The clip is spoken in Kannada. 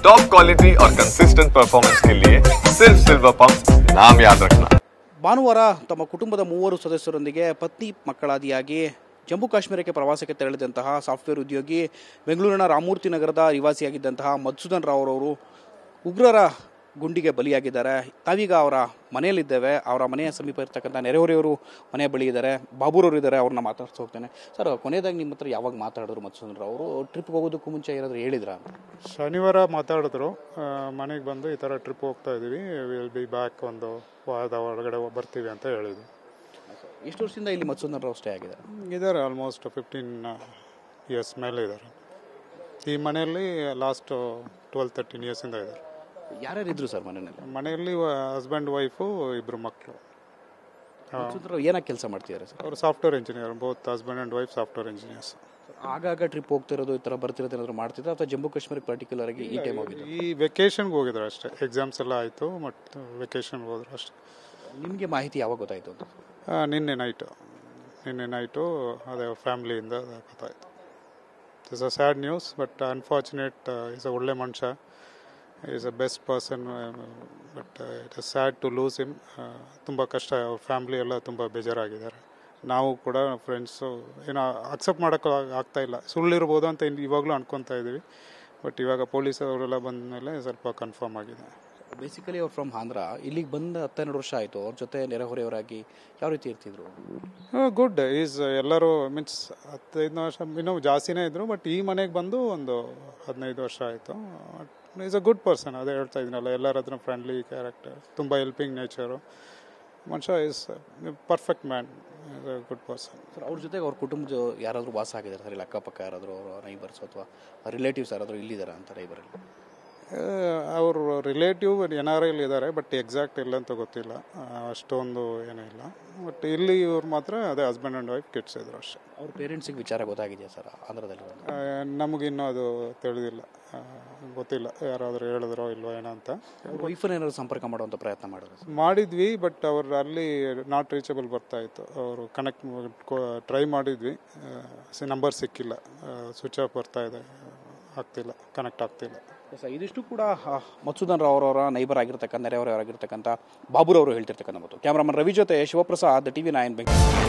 टॉप क्वालिटी और कंसिस्टेंट परफॉर्मेंस के लिए सिर्फ सिल्वर पंप नाम याद रखना। ಭಾನುವಾರ ತಮ್ಮ ಕುಟುಂಬದ 3 ಸದಸ್ಯರೊಂದಿಗೆ ಪತ್ನಿ ಮಕ್ಕಳಾದಿಯಾಗಿ ಜಮ್ಮು ಕಾಶ್ಮೀರಕ್ಕೆ ಪ್ರವಾಸಕ್ಕೆ ತೆರಳಿದಂತಹ ಸಾಫ್ಟ್ವೇರ್ ಉದ್ಯೋಗಿ ಬೆಂಗಳೂರಿನ ರಾಮಮೂರ್ತಿ ನಗರದ ನಿವಾಸಿಯಾಗಿದ್ದಂತಹ ಮಧುಸೂದನ್ ರಾವ್ ಅವರು ಉಗ್ರರ ಗುಂಡಿಗೆ ಬಲಿಯಾಗಿದ್ದಾರೆ. ತಾವೀಗ ಅವರ ಮನೆಯಲ್ಲಿದ್ದೇವೆ. ಅವರ ಮನೆಯ ಸಮೀಪ ಇರ್ತಕ್ಕಂಥ ನೆರೆಹೊರೆಯವರು ಮನೆ ಬಳಿ ಇದ್ದಾರೆ. ಬಾಬುರವರು ಇದ್ದಾರೆ. ಅವ್ರನ್ನ ಮಾತಾಡ್ತಾ ಹೋಗ್ತೇನೆ. ಸರ್, ಕೊನೆಯದಾಗಿ ನಿಮ್ಮ ಹತ್ರ ಯಾವಾಗ ಮಾತಾಡಿದ್ರು ಮಧುಸೂದನ್ ರಾವ್ ಅವರು? ಟ್ರಿಪ್ಗೆ ಹೋಗೋದಕ್ಕೂ ಮುಂಚೆ ಏನಾದರೂ ಹೇಳಿದ್ರ? ಶನಿವಾರ ಮಾತಾಡಿದ್ರು. ಮನೆಗೆ ಬಂದು ಈ ಥರ ಟ್ರಿಪ್ ಹೋಗ್ತಾ ಇದ್ದೀವಿ, ವಿಲ್ ಬಿ ಬ್ಯಾಕ್, ಒಂದು ವಾರದ ಒಳಗಡೆ ಬರ್ತೀವಿ ಅಂತ ಹೇಳಿದ್ವಿ. ಎಷ್ಟು ವರ್ಷದಿಂದ ಇಲ್ಲಿ ಮಧುಸೂದನ್ ರಾವ್ ಸ್ಟೇ ಆಗಿದ್ದಾರೆ? ಇದ್ದಾರೆ ಆಲ್ಮೋಸ್ಟ್ 15 ಇಯರ್ಸ್ ಮೇಲೆ ಇದ್ದಾರೆ. ಈ ಮನೆಯಲ್ಲಿ ಲಾಸ್ಟ್ 12-13 ಇಯರ್ಸಿಂದ ಇದ್ದಾರೆ. ಯಾರ್ಯಾರಿದ್ರು ಸರ್ ಮನೆಯಲ್ಲಿ? ಮನೆಯಲ್ಲಿ ಹಸ್ಬೆಂಡ್ ವೈಫು, 2 ಮಕ್ಕಳು. ಮಧುಸೂದನ್ ರಾವ್ ಏನಾಗಿ ಕೆಲಸ ಮಾಡ್ತಿದ್ದಾರೆ ಸರ್? ಅವರು software engineer, both husband and wife software engineers. ಆಗಾಗ ಟ್ರಿಪ್ ಹೋಗ್ತಿರೋದು, ಈ ಥರ ಬರ್ತಿರೋದು ಏನಾದರೂ ಮಾಡ್ತಿದ್ರು ಅಥವಾ ಜಮ್ಮು ಕಾಶ್ಮೀರಕ್ಕೆ ಪರ್ಟಿಕ್ಯುಲರ್ ಆಗಿ ಈ ಟೈಮ್ ಹೋಗಿದ್ರು? ಈ ವೆಕೇಷನ್ಗೆ ಹೋಗಿದ್ರು ಅಷ್ಟೇ. ಎಕ್ಸಾಮ್ಸ್ ಎಲ್ಲ ಆಯಿತು ಮತ್ತು ವೆಕೇಷನ್ಗೆ ಹೋದ್ರು ಅಷ್ಟೇ. ನಿಮಗೆ ಮಾಹಿತಿ ಯಾವಾಗ ಗೊತ್ತಾಯಿತು ಅಂತ? ನಿನ್ನೆ ನೈಟು ಅದೇ ಫ್ಯಾಮ್ಲಿಯಿಂದ ಗೊತ್ತಾಯಿತು. It's a sad news, but unfortunate. Is a ಒಳ್ಳೆ ಮನುಷ್ಯ, is a best person, but it is sad to lose him. ತುಂಬ ಕಷ್ಟ. ಅವ್ರ ಫ್ಯಾಮ್ಲಿ ಎಲ್ಲ ತುಂಬ ಬೇಜಾರಾಗಿದ್ದಾರೆ. ನಾವು ಕೂಡ ಫ್ರೆಂಡ್ಸು ಏನೋ ಅಕ್ಸೆಪ್ಟ್ ಮಾಡೋಕ್ಕೆ ಆಗ್ತಾಯಿಲ್ಲ. ಸುಳ್ಳಿರ್ಬೋದು ಅಂತ ಇವಾಗಲೂ ಅನ್ಕೊತಾ ಇದ್ದೀವಿ, ಬಟ್ ಇವಾಗ ಪೊಲೀಸ್ ಅವರೆಲ್ಲ ಬಂದ ಮೇಲೆ ಸ್ವಲ್ಪ ಕನ್ಫರ್ಮ್ ಆಗಿದೆ. ಬೇಸಿಕಲಿ ಅವ್ರು ಫ್ರಮ್ ಆಂಧ್ರ. ಇಲ್ಲಿಗೆ ಬಂದು 12 ವರ್ಷ ಆಯಿತು. ಅವ್ರ ಜೊತೆ ನೆರೆಹೊರೆಯವರಾಗಿ ಯಾವ ರೀತಿ ಇರ್ತಿದ್ರು? ಗುಡ್. ಈಸ್ ಎಲ್ಲರೂ ಮೀನ್ಸ್ 15 ವರ್ಷ ಇನ್ನೂ ಜಾಸ್ತಿನೇ ಇದ್ದರು, ಬಟ್ ಈ ಮನೆಗೆ ಬಂದು ಒಂದು 15 ವರ್ಷ ಆಯಿತು. Is a good person. ಅದೇ ಹೇಳ್ತಾ ಇದ್ದೀನಲ್ಲ, ಎಲ್ಲರ ಹತ್ರ ಫ್ರೆಂಡ್ಲಿ ಕ್ಯಾರೆಕ್ಟರ್, ತುಂಬ ಹೆಲ್ಪಿಂಗ್ ನೇಚರು. ಮನುಷ್ಯ is perfect man, is a good person. Sir, ಅವ್ರ ಜೊತೆಗೆ ಅವ್ರ ಕುಟುಂಬದ ಯಾರಾದರೂ ವಾಸ ಆಗಿದ್ದಾರೆ ಸರ್? ಇಲ್ಲಿ ಅಕ್ಕಪಕ್ಕ ಯಾರಾದರೂ ಅವರ ನೈಬರ್ಸ್ ಅಥವಾ ರಿಲೇಟಿವ್ಸ್ ಯಾರಾದರೂ ಇಲ್ಲಿದ್ದಾರೆ ಅಂತ ನೈಬರಲ್ಲಿ? ಅವರು ರಿಲೇಟಿವ್ NRI ಇದ್ದಾರೆ, ಬಟ್ ಎಕ್ಸಾಕ್ಟ್ ಇಲ್ಲ ಅಂತ ಗೊತ್ತಿಲ್ಲ. ಅಷ್ಟೊಂದು ಏನೂ ಇಲ್ಲ. ಬಟ್ ಇಲ್ಲಿ ಇವ್ರು ಮಾತ್ರ ಅದೇ ಹಸ್ಬೆಂಡ್ ಆ್ಯಂಡ್ ವೈಫ್ ಕಿಡ್ಸ್ ಇದ್ರು ಅಷ್ಟೇ. ಅವ್ರ ಪೇರೆಂಟ್ಸಿಗೆ ವಿಚಾರ ಗೊತ್ತಾಗಿದೆಯಾ ಸರ್ ಆಂಧ್ರದಲ್ಲಿ? ನಮಗಿನ್ನೂ ಅದು ತಿಳಿದಿಲ್ಲ, ಗೊತ್ತಿಲ್ಲ ಯಾರಾದರೂ ಹೇಳಿದ್ರೋ ಇಲ್ವೋ ಏನೋ ಅಂತ. ವೈಫನ್ನ ಏನಾದ್ರು ಸಂಪರ್ಕ ಮಾಡುವಂಥ ಪ್ರಯತ್ನ ಮಾಡಿದ್ವಿ, ಬಟ್ ಅವ್ರು ಅಲ್ಲಿ ನಾಟ್ ರೀಚಬಲ್ ಬರ್ತಾಯಿತ್ತು. ಅವರು ಟ್ರೈ ಮಾಡಿದ್ವಿ, ನಂಬರ್ ಸಿಕ್ಕಿಲ್ಲ, ಸ್ವಿಚ್ ಆಫ್ ಬರ್ತಾಯಿದೆ, ಆಗ್ತಿಲ್ಲ, ಕನೆಕ್ಟ್ ಆಗ್ತಿಲ್ಲ. ಇದಿಷ್ಟು ಕೂಡ ಮಧುಸೂದನ್ ರಾವ್ ಅವರ ನೈಬರ್ ಆಗಿರ್ತಕ್ಕಂಥ ನೆರೆಹೊರೆಯವರಾಗಿರ್ತಕ್ಕಂಥ ಬಾಬುರವರು ಹೇಳ್ತಿರ್ತಕ್ಕಂಥ ಮಾತು. ಕ್ಯಾಮ್ರಾಮನ್ ರವಿ ಜೊತೆ ಶಿವಪ್ರಸಾದ್, TV9 ಬೆಂಗಳೂರು.